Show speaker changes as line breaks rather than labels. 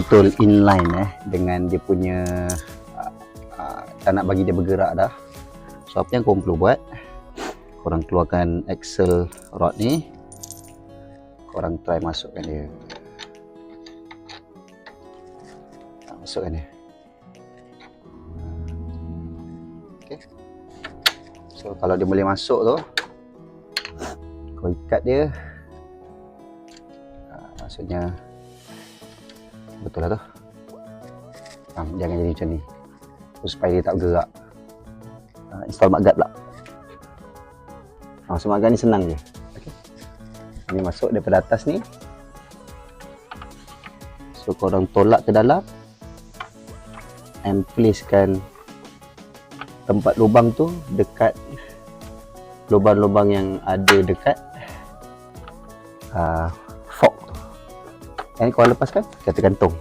betul inline dengan dia punya tak nak bagi dia bergerak dah. So apa yang korang perlu buat, korang keluarkan axle rod ni, korang try masukkan dia, masukkan dia. Okay. So kalau dia boleh masuk tu, kau ikat dia, maksudnya betul lah tu. Jangan jadi macam ni supaya dia tak bergerak. Install mudguard pula. So mudguard ni senang je. Okay. Ni masuk daripada atas ni, so korang tolak ke dalam and placekan tempat lubang tu dekat lubang-lubang yang ada dekat fork tu. Yang ni korang lepaskan, kita gantung.